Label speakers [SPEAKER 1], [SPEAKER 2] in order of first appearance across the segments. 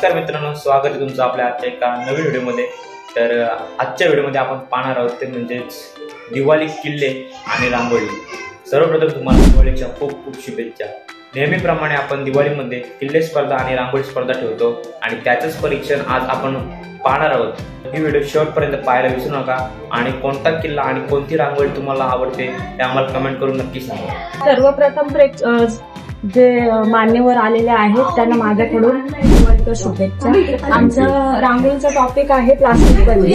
[SPEAKER 1] नमस्कार मित्रांनो, स्वागत आहे तुमचं आपल्या आजच्या एका नवीन व्हिडिओमध्ये। तर आजच्या व्हिडिओमध्ये आपण पाहणार आहोत ते म्हणजेच दिवाळी किल्ले आणि रांगोळी। सर्वप्रथम तुम्हाला दिवाळीच्या खूप खूप शुभेच्छा। नेहमीप्रमाणे आपण दिवाळीमध्ये किल्ले स्पर्धा आणि रांगोळी स्पर्धा ठेवतो आणि त्याचंच परीक्षण आज आपण पाहणार आहोत। ही व्हिडिओ शेवटपर्यंत पाहायला विसरू नका आणि कोणता किल्ला आणि कोणती रांगोळी तुम्हाला आवडते ते आम्हाला कमेंट करून नक्की सांगा।
[SPEAKER 2] सर्वप्रथम जे मान्यवर आलेले आहेत त्यांना माझ्याकडून दिवाळीच्या शुभेच्छा। आमचं रांगोळीचा टॉपिक आहे प्लास्टिक बंदी।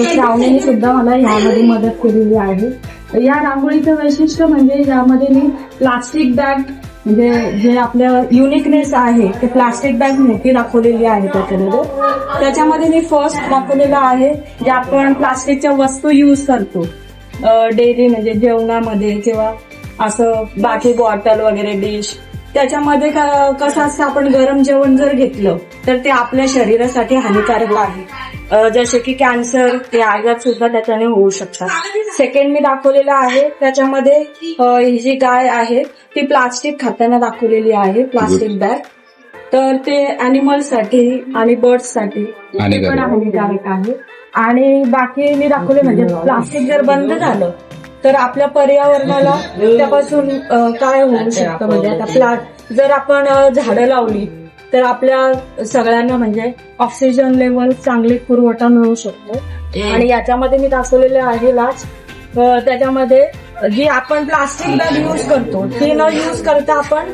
[SPEAKER 2] श्रावणीने सुद्धा मला यामध्ये मदत केलेली आहे। या रांगोळीचं वैशिष्ट्य म्हणजे यामध्ये मी प्लास्टिक बॅग म्हणजे जे आपलं युनिकनेस आहे ते प्लास्टिक बॅग मोठी दाखवलेली आहे। त्याच्यामध्ये मी फर्स्ट दाखवलेलं आहे जे आपण प्लास्टिकच्या वस्तू यूज करतो डेली म्हणजे जेवणामध्ये किंवा असं बाकी बॉटल वगैरे डिश त्याच्यामध्ये कसं असतं आपण गरम जेवण जर घेतलं तर ते आपल्या शरीरासाठी हानिकारक आहे। जसे की कॅन्सर हे आजार सुद्धा त्याच्याने होऊ शकतात। सेकंड मी दाखवलेलं आहे त्याच्यामध्ये ही जी गाय आहे ती प्लास्टिक खाताना दाखवलेली आहे प्लास्टिक बॅग। तर ते अॅनिमल्ससाठी आणि बर्ड्ससाठी पण हानिकारक आहे। आणि बाकी मी दाखवले म्हणजे प्लास्टिक जर बंद झालं तर आपल्या पर्यावरणाला त्यापासून काय होऊ शकतं म्हणजे आता जर आपण झाडं लावली तर आपल्या सगळ्यांना म्हणजे ऑक्सिजन लेवल चांगली पुरवठा मिळू शकतो। आणि याच्यामध्ये मी दाखवलेले आहे लाच त्याच्यामध्ये जी आपण प्लास्टिक बॅग यूज करतो ती न यूज करता आपण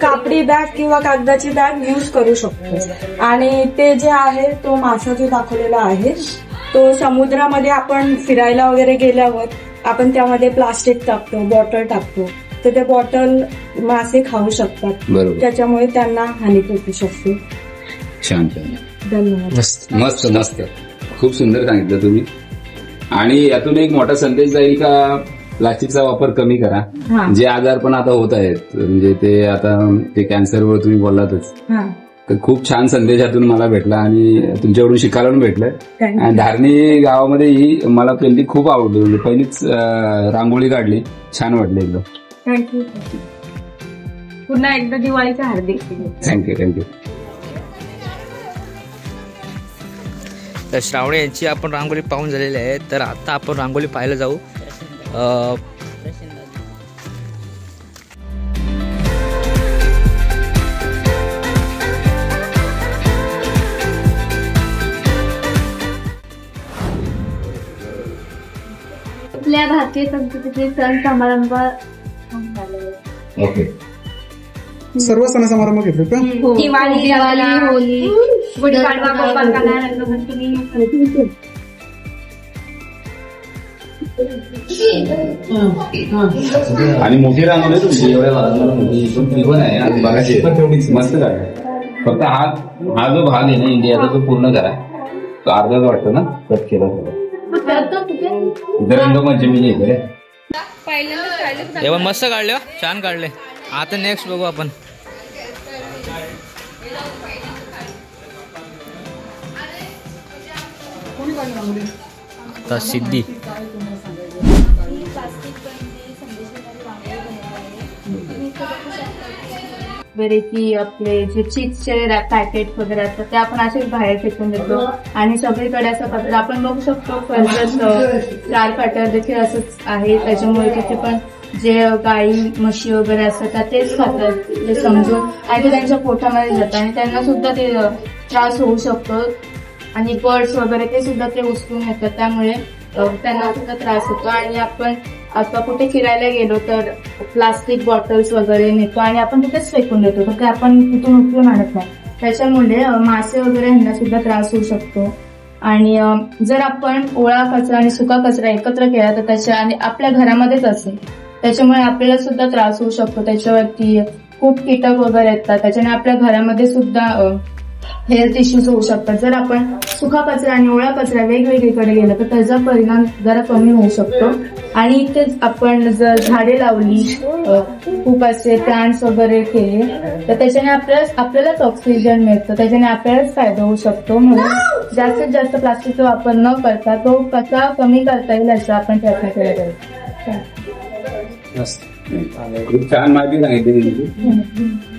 [SPEAKER 2] कापडी बॅग किंवा कागदाची बॅग यूज करू शकतो। आणि ते जे आहे तो मासा जो दाखवलेला आहे तो समुद्रामध्ये आपण फिरायला वगैरे गेल्यावर आपण त्यामध्ये प्लास्टिक टाकतो बॉटल टाकतो तर ते बॉटल मासे खाऊ शकतात। त्याच्यामुळे त्यांना हानी पोचू शकते।
[SPEAKER 3] छान छान,
[SPEAKER 2] धन्यवाद।
[SPEAKER 3] मस्त मस्त, खूप सुंदर सांगितलं तुम्ही। आणि यातून एक मोठा संदेश जाईल का प्लास्टिकचा वापर कमी करा। जे आजार पण आता होत आहेत म्हणजे ते आता ते कॅन्सरवर तुम्ही बोललातच तर खूप छान संदेश यातून मला भेटला आणि तुमच्याकडून शिकायला पण भेटलं। आणि धारणी गावामध्ये ही मला पेंटिंग खूप आवडली म्हणजे पहिलीच रांगोळी काढली, छान वाटलं एकदम।
[SPEAKER 2] थँक्यू। पुन्हा एकदा दिवाळीच्या हार्दिक
[SPEAKER 3] थँक्यू थँक्यू।
[SPEAKER 1] तर श्रावणी यांची आपण रांगोळी पाहून झालेली आहे। तर आता आपण रांगोळी पाहायला जाऊ।
[SPEAKER 4] आपल्या भारतीय संस्कृतीचे सण समारंभ
[SPEAKER 3] ओके,
[SPEAKER 5] सर्व सण समारंभ घेतो का?
[SPEAKER 4] दिवाळी होळी गुढीपाडवा गोपाळकाला रंगपंचमी।
[SPEAKER 3] आणि मोठी रांगोळी तुमची एवढ्या मोठी आहे बघायची मस्त काय। फक्त हा जो भाग आहे ना इंडियाचा तो पूर्ण करा, तो अर्धाच वाटतो ना कट केला रंगपंचमी
[SPEAKER 1] एवढं मस्त काढले, छान काढले। आता नेक्स्ट बघू आपण। आता सिद्धी
[SPEAKER 4] की आपले जे चिप्सचे पॅकेट वगैरे असतात ते आपण असे बाहेर फेकून देतो आणि सगळीकडे असं कचरा आपण बघू शकतो। चार फाट्यावर देखील असंच आहे। त्याच्यामुळे तिथे पण जे गाई म्हशी वगैरे असतात तेच खातात ते समजून आणि ते त्यांच्या पोटामध्ये जातात आणि त्यांना सुद्धा ते त्रास होऊ शकतो। आणि बर्ड्स वगैरे ते सुद्धा ते उचलून येतात त्यामुळे त्यांना सुद्धा त्रास होतो। आणि आपण आता कुठे फिरायला गेलो तर प्लास्टिक बॉटल्स वगैरे नेतो आणि आपण तिथेच फेकून देतो तर आपण तिथून उचलून आणत नाही। त्याच्यामुळे मासे वगैरे यांना सुद्धा त्रास होऊ शकतो। आणि जर आपण ओला कचरा आणि सुका कचरा एकत्र केला तर त्याच्या आणि आपल्या घरामध्येच असेल त्याच्यामुळे आपल्याला सुद्धा त्रास होऊ शकतो। त्याच्यावरती खूप कीटक वगैरे येतात त्याच्याने आपल्या घरामध्ये सुद्धा हेल्थ इश्यूज होऊ शकतात। जर आपण सुका कचरा आणि ओला कचरा वेगवेगळीकडे गेला तर त्याचा परिणाम जरा कमी होऊ शकतो। आणि इथेच आपण जर झाडे लावली खूप असे प्लांट्स वगैरे केले तर त्याच्याने आपल्यालाच ऑक्सिजन मिळतं, त्याच्याने आपल्यालाच फायदा होऊ शकतो। म्हणून जास्तीत जास्त प्लास्टिकचा वापर न करता तो कसा कमी करता येईल असा आपण प्रयत्न केला पाहिजे।
[SPEAKER 3] खूप छान माहिती सांगितली तुझी.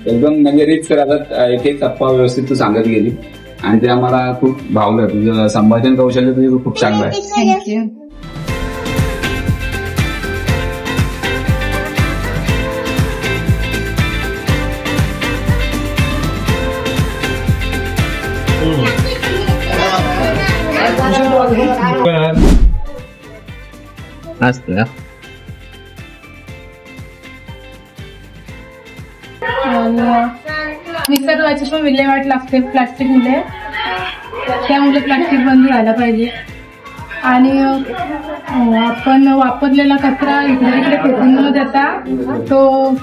[SPEAKER 3] एकदम म्हणजे रीच करत एक एक टप्पा व्यवस्थित तू सांगत गेली आणि ते आम्हाला खूप भावलं. तुझं संभाषण कौशल्य तुझं खूप चांगलं आहे.
[SPEAKER 4] थँक्यू. निसर्गाची पण विल्हेवाट लागते प्लास्टिकमुळे, त्यामुळे प्लास्टिक बंद व्हायला पाहिजे. आणि आपण वापरलेला कचरा इकडे तिकडे फेकून न देता तो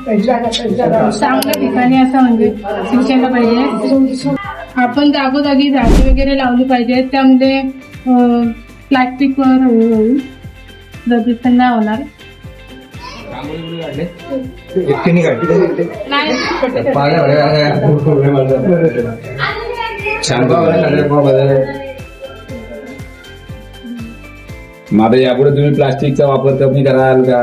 [SPEAKER 4] चांगल्या ठिकाणी असा म्हणजे शिक्षायला पाहिजे. आपण जागोजागी झाडे वगैरे लावली पाहिजे, त्यामुळे प्लास्टिकवर प्रदूषण नाही होणार.
[SPEAKER 3] मग आता यापुढे तुम्ही प्लास्टिकचा वापर कमी कराल का?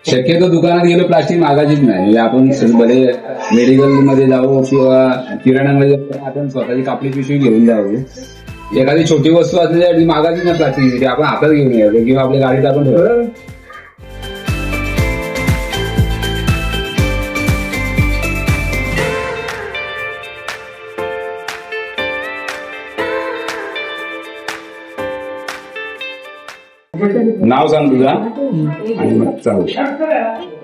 [SPEAKER 3] शक्यतो दुकानात गेलो प्लास्टिक मागायचीच नाही. म्हणजे आपण भले मेडिकल मध्ये जाऊ किंवा किराणामध्ये आपण स्वतःची कापडी पिशवी घेऊन जाऊ. एखादी छोटी वस्तू असली मागायची ना प्लास्टिक, आपण हातात घेऊन यायचं किंवा आपल्या गाडीत आपण ठेवायचं. नाव सांग तुझा आणि मग चालू.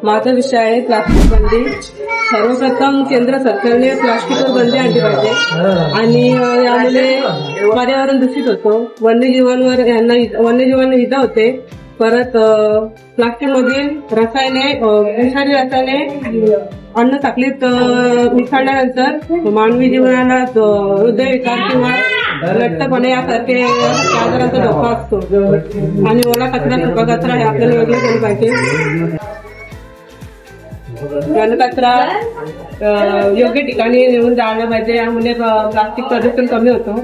[SPEAKER 6] माझा विषय आहे प्लास्टिक बंदी. सर्वप्रथम केंद्र सरकारने प्लास्टिकवर बंदी आणली पाहिजे आणि यामुळे पर्यावरण दूषित होतं. वन्यजीवांना इजा होते. परत प्लास्टिक मधील रसायने, विषारी रसायने अन्न साखळीत मिसळल्यानंतर मानवी जीवनाला हृदयविकार किंवा लठ्ठपणे यासारखे आजारांचा धोका असतो. आणि ओला कचरा सुका कचरा हे आपल्याला वेगळे केले पाहिजे. घन कचरा योग्य ठिकाणी नेऊन जायला पाहिजे. यामुळे प्लास्टिक प्रदूषण कमी होतं.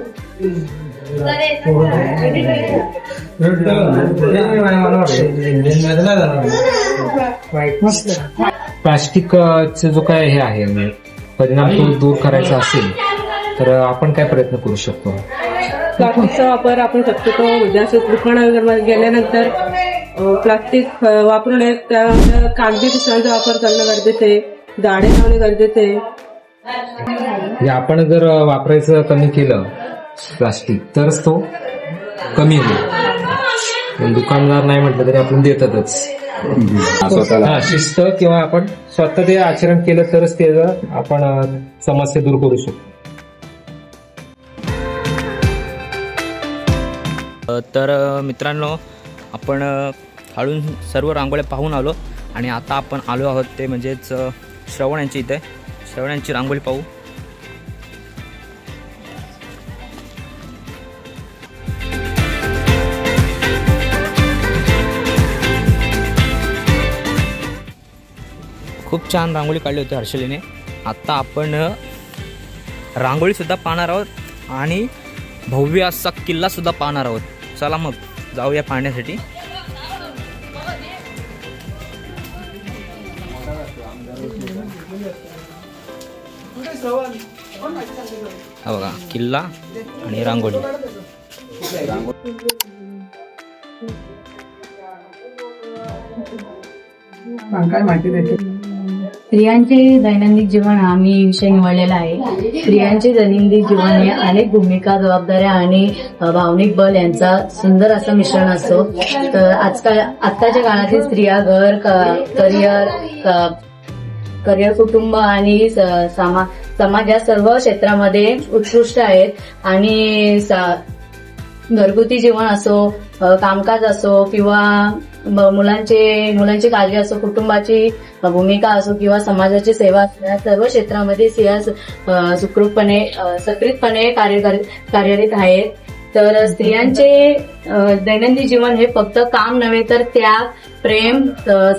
[SPEAKER 7] प्लास्टिकचं जो काय हे आहे परिणाम तो दूर करायचा असेल तर आपण काय प्रयत्न करू शकतो?
[SPEAKER 6] प्लास्टिकचा वापर आपण शक्यतो म्हणजे असं दुकानात गेल्यानंतर प्लास्टिक वापरू नये. त्यानंतर कागदी पिशव्यांचा वापर करणं गरजेचं आहे. झाडे लावणे गरजेचे आहे.
[SPEAKER 7] म्हणजे आपण जर वापरायचं कमी केलं प्लास्टिक तरच तो कमी होईल. दुकानदार नाही म्हटलं तरी आपण देतातच. शिस्त किंवा आपण स्वतः ते आचरण केलं तरच त्याचं आपण समस्या दूर करू शकतो.
[SPEAKER 1] तर मित्रांनो, आपण हळून सर्व रांगोळ्या पाहून आलो आणि आता आपण आलो आहोत ते म्हणजेच श्रवण यांची इथे. श्रवण यांची रांगोळी पाहू. खूप छान रांगोळी काढली होती हर्षलीने. आता आपण रांगोळी सुद्धा पाहणार आहोत आणि भव्य असा किल्ला सुद्धा पाहणार आहोत. चला मग जाऊया पाहण्यासाठी. हा बघा किल्ला आणि रांगोळी.
[SPEAKER 5] काय माहिती द्यायची?
[SPEAKER 2] स्त्रियांचे दैनंदिन जीवन हा मी विषय निवडलेला आहे. स्त्रियांचे दैनंदिन जीवन हे अनेक भूमिका, जबाबदाऱ्या आणि भावनिक बल यांचा सुंदर असं मिश्रण असतो. तर आत्ताच्या काळातील स्त्रिया घर, करिअर, कुटुंब आणि समाज या सर्व क्षेत्रामध्ये उत्कृष्ट आहेत. आणि घरगुती जीवन असो, कामकाज असो किंवा मुलांची काळजी असो, कुटुंबाची भूमिका असो किंवा समाजाची सेवा असो, या सर्व क्षेत्रामध्ये स्त्रिया सुखरूपपणे सक्रियपणे कार्यरत आहेत. तर स्त्रियांचे दैनंदिन जीवन हे फक्त काम नव्हे तर त्याग, प्रेम,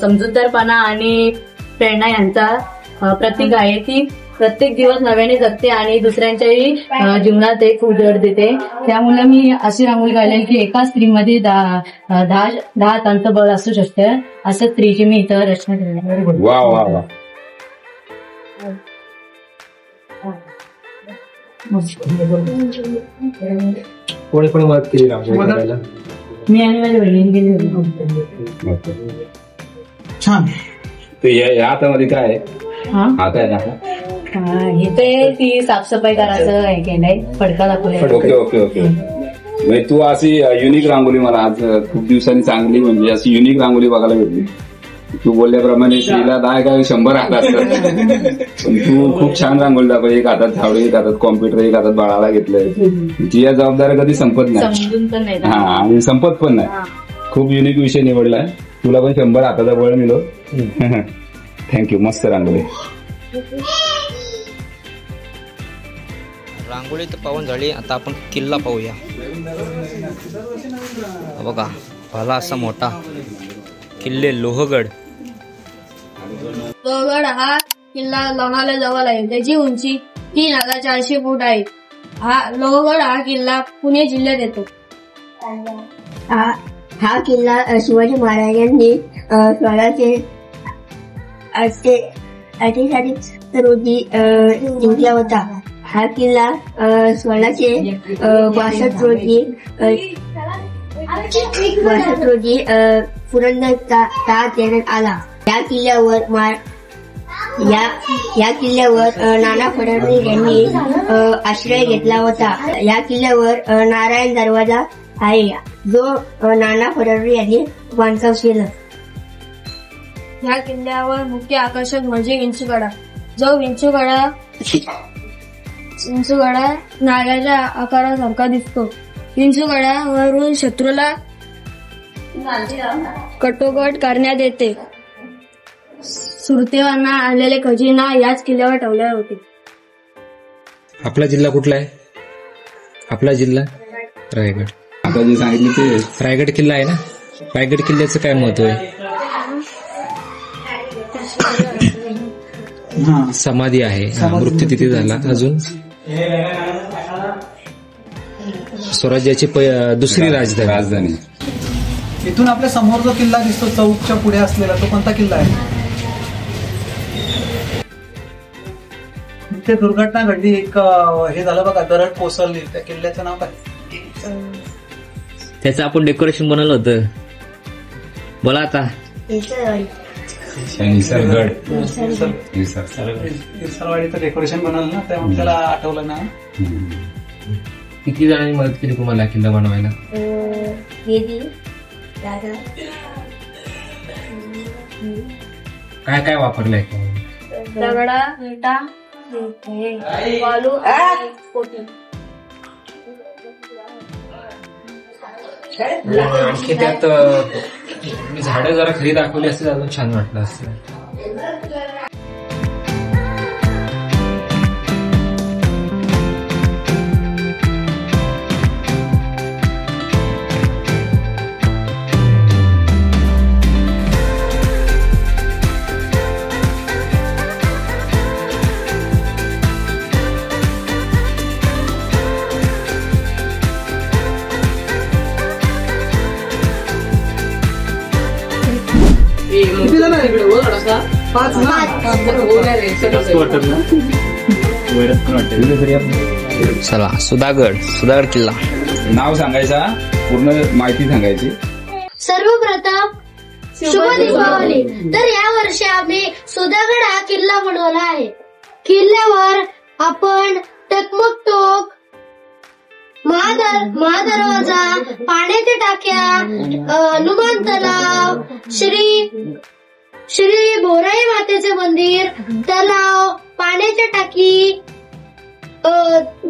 [SPEAKER 2] समजूतदारपणा आणि प्रेरणा यांचा प्रतीक आहे. ती
[SPEAKER 4] प्रत्येक दिवस नव्याने जगते आणि दुसऱ्यांच्याही जीवनात एक उजळ देते. त्यामुळे मी अशी रांगोळी काढली की एका स्त्रीमध्ये 10 हातांचं बळ असू शकतं, असं स्त्रीची मी इथं रचना केली आहे.
[SPEAKER 3] वा वा वा.
[SPEAKER 7] कोणी कोणी मदत केली रांगोळी काढायला?
[SPEAKER 4] मी आणि माझ्या बहिणीने केली होती.
[SPEAKER 5] छान.
[SPEAKER 3] तर या हातामध्ये काय आहे? हात आहे ना?
[SPEAKER 4] इथे ती साफसफाई करायचं हे केलंय, फडका दाखवलाय.
[SPEAKER 3] Okay okay okay. म्हणजे तू अशी युनिक रांगोळी मला आज खूप दिवसांनी चांगली म्हणजे अशी युनिक रांगोळी बघायला भेटली. तू बोलल्याप्रमाणे स्त्रीला 10 का 100 हात असतात, पण तू खूप छान रांगोळी दाखव. एक हातात झाडू, एक हातात कॉम्प्युटर, एक हातात बाळाला घेतलंय. ती या जबाबदारी कधी संपत नाही.
[SPEAKER 4] समजून पण नाही.
[SPEAKER 3] हा, आणि संपत पण नाही. खूप युनिक विषय निवडलाय. तुला पण 100 हाताचा बळ मिळो. थँक्यू. मस्त रांगोळी.
[SPEAKER 1] रांगोळी तर पाहून झाली. आता आपण किल्ला पाहूया. बघा, भला असा मोठा किल्ले लोहगड.
[SPEAKER 8] लोहगड हा किल्ला लोणावळा जवळ आहे. त्याची उंची 3400 फूट आहे. लोहगड हा किल्ला पुणे जिल्ह्यात येतो.
[SPEAKER 9] हा किल्ला शिवाजी महाराजांनी 1648 रोजी जिंकला होता. हा किल्ला 1662 रोजी पुरंदर ताब्यात देण्यात आला. या किल्ल्यावर नाना फडणवीस यांनी आश्रय घेतला होता. या किल्ल्यावर नारायण दरवाजा आहे, जो नाना फडणवीस यांनी बांधकाम केलं.
[SPEAKER 8] या किल्ल्यावर मुख्य आकर्षक म्हणजे विंचूगडा. जो विंचूगडा नागाच्या आकारासारखा दिसतो. विंचूगडावरून शत्रूला कटोकट करण्यात येते. सुरतेवांना आलेले खजिना याच किल्ल्यावर ठेवले होते.
[SPEAKER 7] आपला जिल्हा कुठला आहे? आपला जिल्हा रायगड.
[SPEAKER 3] आता जे सांगितलं ते
[SPEAKER 7] रायगड किल्ला आहे ना. रायगड किल्ल्याचं काय महत्व आहे? समाधी आहे, मृत्यू तिथे झाला. अजून स्वराज्याची दुसरी राजधानी.
[SPEAKER 5] इथून आपल्या समोर जो किल्ला दिसतो चौकच्या पुढे असलेला, तो कोणता किल्ला आहे? ते दुर्घटना घडली, एक हे झालं बघा, दरड कोसळली. त्या किल्ल्याचं नाव काय?
[SPEAKER 1] त्याचं आपण डेकोरेशन बनवलं होतं. बोला आता.
[SPEAKER 5] इरसालवाडीचं डेकोरेशन बनवलं ना, त्यामुळे त्याला आठवलं ना.
[SPEAKER 7] किती जणांनी मदत केली तुम्हाला किल्ला बनवायला? काय काय वापरलंय?
[SPEAKER 8] दगडा, विटा, वालू, पोटी.
[SPEAKER 7] आणखी त्यात झाडं जरा खरी दाखवली असते, अजून छान वाटलं असतं.
[SPEAKER 5] किती जण आहे इकडे? 5
[SPEAKER 1] चला, सुधागड किल्ला.
[SPEAKER 3] नाव सांगायचा, पूर्ण माहिती सांगायची.
[SPEAKER 8] सर्वप्रथम शुभ दीपावली. तर या वर्षी आम्ही सुधागड हा किल्ला बनवला आहे. किल्ल्यावर आपण टकमक टोक, महादरवाजा, पाण्याच्या टाक्या, हनुमान तलाव, श्री बोराई मातेचे मंदिर, तलाव, पाण्याच्या टाकी,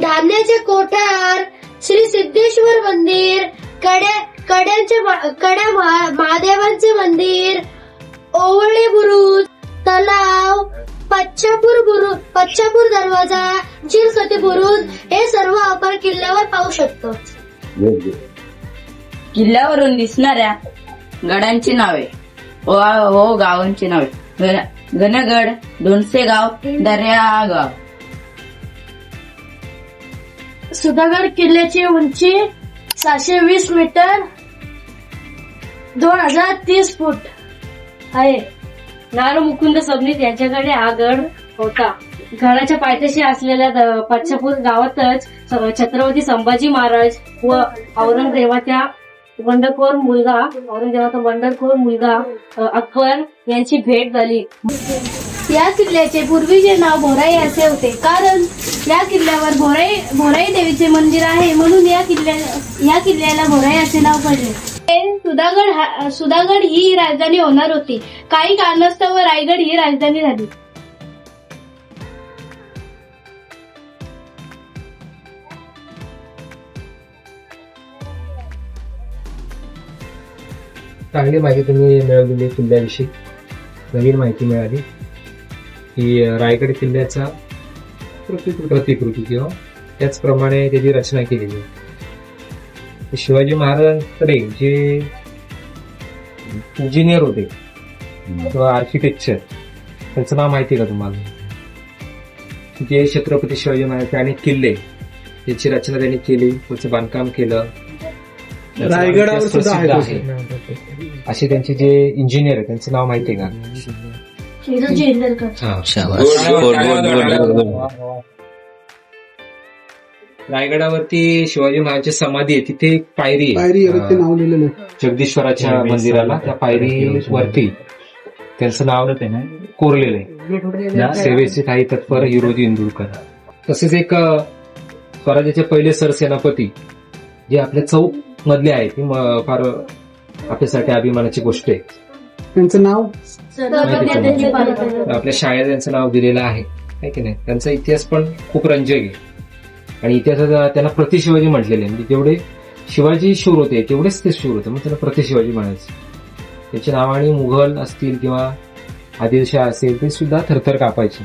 [SPEAKER 8] धान्याचे कोठार, श्री सिद्धेश्वर मंदिर, कड्या महादेवांचे मंदिर, ओवळे बुरुज, तलाव, पच्छापूर दरवाजा, चिलकती बुरुज, हे सर्व आपण किल्ल्यावर पाहू शकतो.
[SPEAKER 4] किल्ल्यावरून दिसणाऱ्या गडांची नावे व गावांची नावे.
[SPEAKER 10] घनगड, धोंडसेगाव, दर्यागाव.
[SPEAKER 8] सुधागड किल्ल्याची उंची 720 मीटर 2030 फूट आहे.
[SPEAKER 2] नारमुकुंद सबनीस यांच्याकडे हा गड होता. गडाच्या पायथ्याशी असलेल्या पच्छापूर गावातच छत्रपती संभाजी महाराज व औरंगजेबाचा बंडखोर मुलगा अकबर यांची भेट झाली.
[SPEAKER 8] या किल्ल्याचे पूर्वीचे नाव भोराई असे होते, कारण या किल्ल्यावर भोराई देवीचे मंदिर आहे, म्हणून या किल्ल्याला भोराई असे नाव पडले. सुधागड ही राजधानी होणार होती. काही कारणास्तव रायगड ही राजधानी झाली.
[SPEAKER 7] चांगली माहिती तुम्ही मिळवलेली किल्ल्याविषयी. नवीन माहिती मिळाली की रायगड किल्ल्याचा प्रतिकृती किंवा त्याचप्रमाणे त्याची रचना केलेली आहे. शिवाजी महाराजांकडे जे इंजिनियर होते किंवा आर्किटेक्चर, त्यांचं नाव माहिती आहे का तुम्हाला? जे छत्रपती शिवाजी महाराज आणि किल्ले याची रचना त्यांनी केली, त्याचं बांधकाम केलं.
[SPEAKER 5] रायगडावर सुद्धा आहे.
[SPEAKER 7] असे त्यांचे जे इंजिनियर आहे त्यांचं नाव माहिती आहे का? रायगडावरती शिवाजी महाराजांची समाधी आहे, तिथे एक पायरी आहे
[SPEAKER 5] नाव लिहिलेलं
[SPEAKER 7] जगदीश्वराच्या मंदिराला. त्या पायरी वरती त्यांचं नाव कोरलेलं आहे. सेवेचे काही तत्पर हिरोजी इंदुरकर. तसेच एक स्वराज्याचे पहिले सरसेनापती जे आपल्या चौक मधले आहेत, ती फार आपल्यासाठी अभिमानाची गोष्ट आहे.
[SPEAKER 5] त्यांचं नाव
[SPEAKER 7] आपल्या शाळेत त्यांचं नाव दिलेलं आहे की नाही. त्यांचा इतिहास पण खूप रंजक आहे आणि इतिहासात त्यांना प्रति शिवाजी म्हटलेले आहे. म्हणजे जेवढे शिवाजी शूर होते तेवढेच ते शूर होते, मग त्यांना प्रति शिवाजी म्हणायचे. त्याची नावाने मुघल असतील किंवा आदिलशाह असेल ते सुद्धा थरथर कापायचे,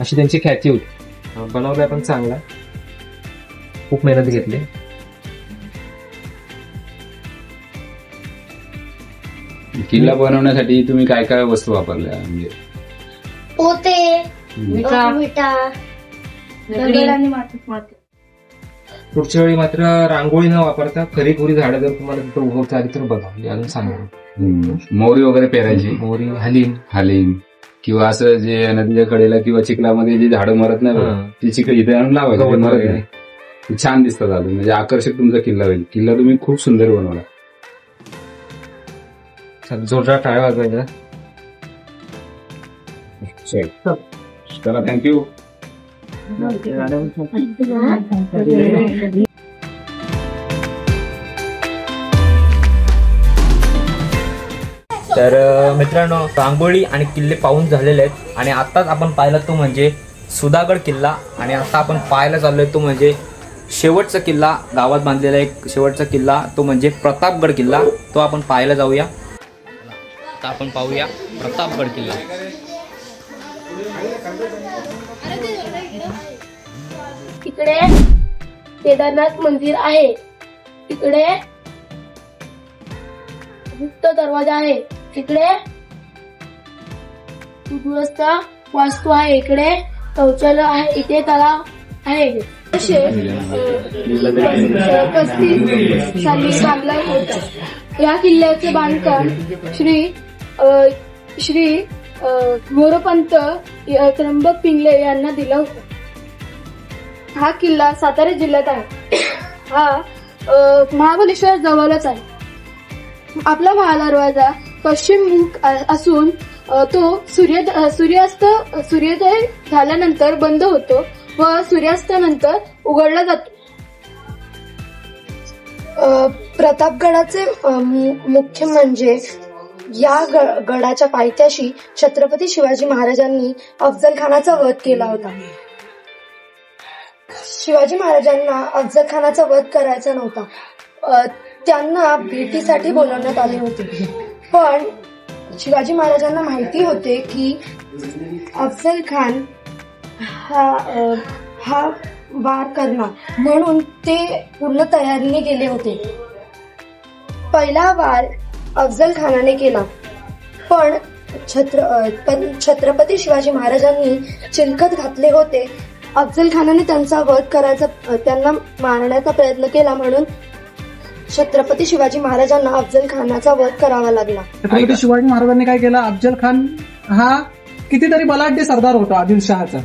[SPEAKER 7] अशी त्यांची ख्याती होती. बनवलाय पण चांगला, खूप मेहनत घेतली.
[SPEAKER 3] किल्ला बनवण्यासाठी तुम्ही काय काय वस्तू वापरल्या? म्हणजे
[SPEAKER 8] पोते, विटा, दगड आणि माती.
[SPEAKER 7] पुढच्या वेळी मात्र रांगोळी न वापरता खरीखुरी झाडं जर तुम्हाला तिथं उगवता आली तर बघा. अजून सांगा.
[SPEAKER 3] मोहरी वगैरे पेरायची,
[SPEAKER 7] मोहरी, हलीम
[SPEAKER 3] किंवा असं जे नदीच्या कडेला किंवा चिखलामध्ये जे झाडं मरत नाही ती चिखल इथे आणून लावायची, मरत नाही. छान दिसतात अजून, म्हणजे आकर्षक तुमचा किल्ला होईल. किल्ला तुम्ही खूप सुंदर बनवला.
[SPEAKER 7] जोरदार टाळ्या वाजवायच्या.
[SPEAKER 3] चला, थँक्यू.
[SPEAKER 1] तर मित्रांनो, रांगोळी आणि किल्ले पाहून झालेले आहेत आणि आताच आपण पाहिला तो म्हणजे सुधागड किल्ला, आणि आता आपण पाहायला चाललोय तो म्हणजे शेवटचा किल्ला, गावात बांधलेला एक शेवटचा किल्ला, तो म्हणजे प्रतापगड किल्ला. तो आपण पाहायला जाऊया. आता आपण पाहूया प्रतापगड किल्ला.
[SPEAKER 8] इकडे केदारनाथ मंदिर आहे, इकडे गुप्त दरवाजा आहे, इकडे दुरस्त वास्तू आहे, इकडे शौचालय आहे, इथे तलाव आहे. 1935 साली बांधला होता. या किल्ल्याचे बांधकाम श्री मोरोपंत त्र्यंबक पिंगले यांना दिला होता. हा किल्ला सातारा जिल्ह्यात आहे. हा महाबळेश्वर जवळच आहे. आपला महादरवाजा पश्चिममुख असून तो सूर्योदय झाल्यानंतर बंद होतो व सूर्यास्तानंतर उघडला जातो.
[SPEAKER 11] प्रतापगडाचे मुख्य म्हणजे या गडाच्या पायथ्याशी छत्रपती शिवाजी महाराजांनी अफजल खानाचा वध केला होता. शिवाजी महाराजांना अफजल खानाचा वध करायचा नव्हता. त्यांना भेटीसाठी बोलवण्यात आले होते, पण शिवाजी महाराजांना माहिती होते की अफजल खान हा वार करणार, म्हणून ते पूर्ण तयारीने गेले होते. पहिला वार अफजल खानाने केला, पण छत्रपती शिवाजी महाराजांनी चिलखत घातले होते. अफजल खानाने त्यांचा वध करायचा, त्यांना मारण्याचा प्रयत्न केला, म्हणून छत्रपती शिवाजी महाराजांना अफजल खानाचा वध करावा लागला.
[SPEAKER 5] छत्रपती शिवाजी महाराजांनी काय केलं, अफजल खान हा कितीतरी बलाढ्य सरदार होता आदिलशहाचा.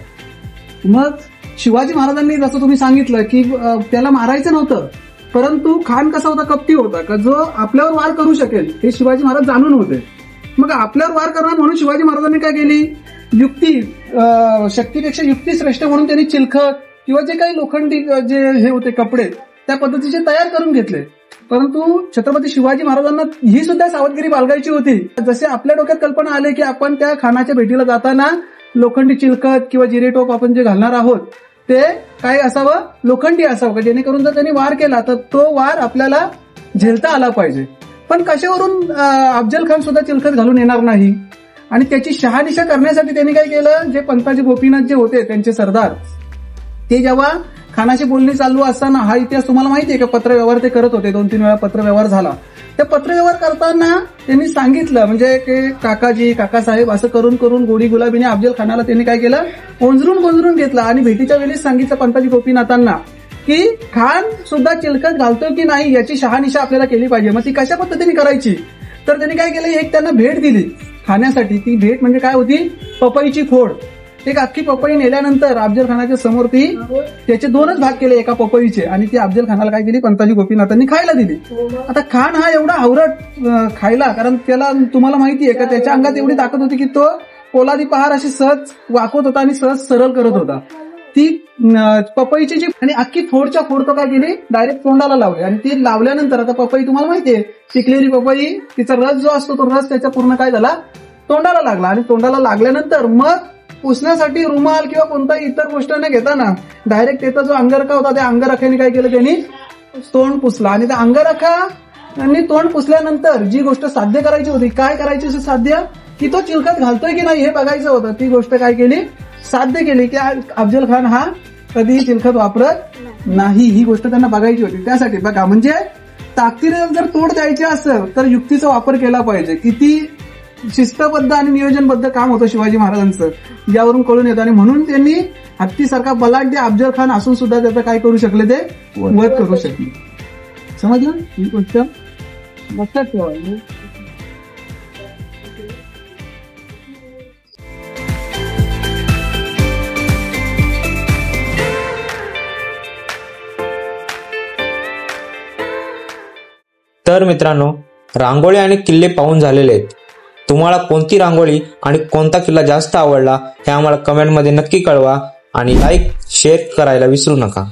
[SPEAKER 5] मग शिवाजी महाराजांनी जसं तुम्ही सांगितलं की त्याला मारायचं नव्हतं, परंतु खान कसा होता, कपटी होता, का जो आपल्यावर वार करू शकेल हे शिवाजी महाराज जाणून होते. मग आपल्यावर वार करणार म्हणून शिवाजी महाराजांनी काय केली, युक्ती, शक्तीपेक्षा युक्ती श्रेष्ठ म्हणून त्यांनी चिलखत किंवा जे काही लोखंडी जे हे होते कपडे त्या पद्धतीचे तयार करून घेतले. परंतु छत्रपती शिवाजी महाराजांना ही सुद्धा सावधगिरी बाळगायची होती. जसे आपल्या डोक्यात कल्पना आले की आपण त्या खानाच्या भेटीला जाताना लोखंडी चिलखत किंवा जिरेटोप आपण जे घालणार आहोत ते काय असावं, लोखंडी असावं, का जेणेकरून जर त्यांनी वार केला तर तो वार आपल्याला झेलता आला पाहिजे. पण कशावरून अफजल खान सुद्धा चिलखत घालून येणार नाही. आणि त्याची शहानिशा करण्यासाठी त्यांनी काय केलं, जे पंताजी गोपीनाथ जे होते त्यांचे सरदार, ते जेव्हा खानाशी बोलणी चालू असताना, हा इतिहास तुम्हाला माहिती आहे का, पत्रव्यवहार ते करत होते, 2-3 वेळा पत्रव्यवहार झाला. त्या पत्रव्यवहार करताना त्यांनी सांगितलं, म्हणजे की काकाजी, काकासाहेब असं करून करून गोडी गुलाबीने अफजल खानाला त्यांनी काय केलं, गोंजरून घेतलं. आणि भेटीच्या वेळेस सांगितलं पंताजी गोपीनाथांना की खान सुद्धा चिलखत घालतो की नाही याची शहानिशा आपल्याला केली पाहिजे. मग ती कशा पद्धतीने करायची, तर त्यांनी काय केलं, एक त्यांना भेट दिली खाण्यासाठी. ती भेट म्हणजे काय होती, पपईची फोड. एक अख्खी पपई नेल्यानंतर अफजल खानाच्या समोर ती त्याचे 2च भाग केले एका पपईचे, आणि ती अफजल खानाला काय केली, पंताजी गोपीनाथांनी खायला दिली. आता खान हा एवढा हावरट खायला, कारण त्याला तुम्हाला माहितीये का त्याच्या अंगात एवढी ताकद होती की तो पोलादी पहार अशी सहज वाकवत होता आणि सहज सरळ करत होता. ती पपईची जी आणि अख्खी फोडच्या फोड तो काय केली, डायरेक्ट तोंडाला लावली. आणि ती लावल्यानंतर, आता पपई तुम्हाला माहितीये, पिकलेली पपई, तिचा रस जो असतो तो रस त्याच्या पूर्ण काय झाला, तोंडाला लागला. आणि तोंडाला लागल्यानंतर मग पुसण्यासाठी रुमाल किंवा कोणताही इतर गोष्ट न घेताना डायरेक्ट त्याचा जो अंगरखा होता त्या अंगरख्याने काय केलं, त्यांनी तोंड पुसला. आणि त्या अंगरखाने तोंड पुसल्यानंतर जी गोष्ट साध्य करायची होती, काय करायची होती साध्य, की तो चिलखत घालतोय की नाही हे बघायचं होतं. ती गोष्ट काय केली, साध्य केली, की अफजल खान हा कधीही चिलखत वापरत नाही, ही गोष्ट त्यांना बघायची होती. त्यासाठी बघा, म्हणजे ताकदीने जर तोड द्यायची असेल तर युक्तीचा वापर केला पाहिजे. किती शिस्तबद्ध आणि नियोजनबद्ध काम होतं शिवाजी महाराजांचं, यावरून कळून येतं. आणि म्हणून त्यांनी हत्तीसारखा बलाढ्य अफजल खान असून सुद्धा त्याचं काय करू शकले, ते वध करू शकले. समजलं, ही गोष्ट लक्षात ठेवायची.
[SPEAKER 1] तर मित्रांनो, रांगोळी आणि किल्ले पाहून झालेले आहेत. तुम्हाला कोणती रांगोळी आणि कोणता किल्ला जास्त आवडला हे आम्हाला कमेंटमध्ये नक्की कळवा आणि लाईक शेअर करायला विसरू नका.